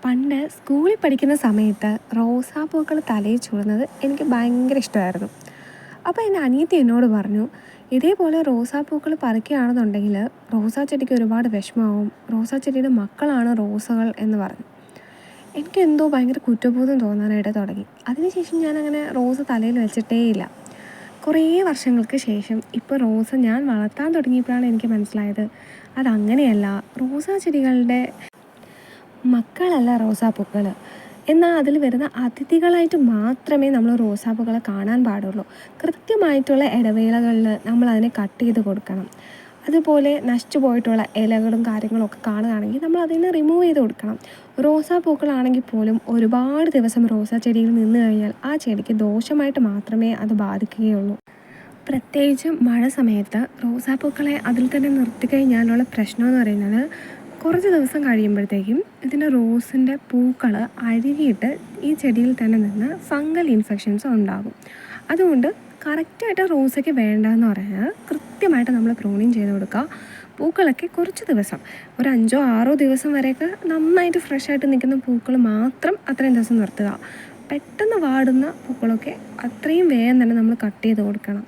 പണ്ട് സ്കൂളിൽ പഠിക്കുന്ന സമയത്ത് റോസാപ്പൂക്കൾ തലയിൽ ചൂടുന്നത് എനിക്ക് ഭയങ്കര ഇഷ്ടമായിരുന്നു. അപ്പോൾ എൻ്റെ അനിയത്തി എന്നോട് പറഞ്ഞു, ഇതേപോലെ റോസാപ്പൂക്കൾ പറിക്കുകയാണെന്നുണ്ടെങ്കിൽ റോസാ ചെടിക്ക് ഒരുപാട് വിഷമാവും, റോസാ ചെടിയുടെ മക്കളാണ് റോസകൾ എന്ന് പറഞ്ഞു. എനിക്കെന്തോ ഭയങ്കര കുറ്റബോധം തോന്നാനായിട്ട് തുടങ്ങി. അതിനുശേഷം ഞാനങ്ങനെ റോസ് തലയിൽ വെച്ചിട്ടേയില്ല. കുറേ വർഷങ്ങൾക്ക് ശേഷം ഇപ്പോൾ റോസ് ഞാൻ വളർത്താൻ തുടങ്ങിയപ്പോഴാണ് എനിക്ക് മനസ്സിലായത് അതങ്ങനെയല്ല. റോസാ ചെടികളുടെ മക്കളല്ല റോസാപ്പൂക്കൾ. എന്നാൽ അതിൽ വരുന്ന അതിഥികളായിട്ട് മാത്രമേ നമ്മൾ റോസാപ്പൂക്കളെ കാണാൻ പാടുള്ളൂ. കൃത്യമായിട്ടുള്ള ഇടവേളകളിൽ നമ്മൾ അതിനെ കട്ട് ചെയ്ത് കൊടുക്കണം. അതുപോലെ നശിച്ചു പോയിട്ടുള്ള ഇലകളും കാര്യങ്ങളും ഒക്കെ കാണുകയാണെങ്കിൽ നമ്മൾ അതിനെ റിമൂവ് ചെയ്ത് കൊടുക്കണം. റോസാപ്പൂക്കളാണെങ്കിൽ പോലും ഒരുപാട് ദിവസം റോസാ ചെടിയിൽ നിന്ന് കഴിഞ്ഞാൽ ആ ചെടിക്ക് ദോഷമായിട്ട് മാത്രമേ അത് ബാധിക്കുകയുള്ളൂ. പ്രത്യേകിച്ച് മഴ സമയത്ത് റോസാപ്പൂക്കളെ അതിൽ തന്നെ നിർത്തിക്കഴിഞ്ഞാലുള്ള പ്രശ്നമെന്ന് പറയുന്നത് കുറച്ച് ദിവസം കഴിയുമ്പോഴത്തേക്കും ഇതിൻ്റെ റോസിൻ്റെ പൂക്കൾ അഴുകിയിട്ട് ഈ ചെടിയിൽ തന്നെ നിന്ന് ഫംഗൽ ഇൻഫെക്ഷൻസ് ഉണ്ടാകും. അതുകൊണ്ട് കറക്റ്റായിട്ട് റോസയ്ക്ക് വേണ്ടതെന്ന് പറഞ്ഞാൽ കൃത്യമായിട്ട് നമ്മൾ പ്രൂണിങ് ചെയ്ത് കൊടുക്കുക. പൂക്കളൊക്കെ കുറച്ച് ദിവസം, ഒരു 5-6 ദിവസം വരെയൊക്കെ നന്നായിട്ട് ഫ്രഷായിട്ട് നിൽക്കുന്ന പൂക്കൾ മാത്രം അത്രയും ദിവസം നിർത്തുക. പെട്ടെന്ന് വാടുന്ന പൂക്കളൊക്കെ അത്രയും വേഗം തന്നെ നമ്മൾ കട്ട് ചെയ്ത് കൊടുക്കണം.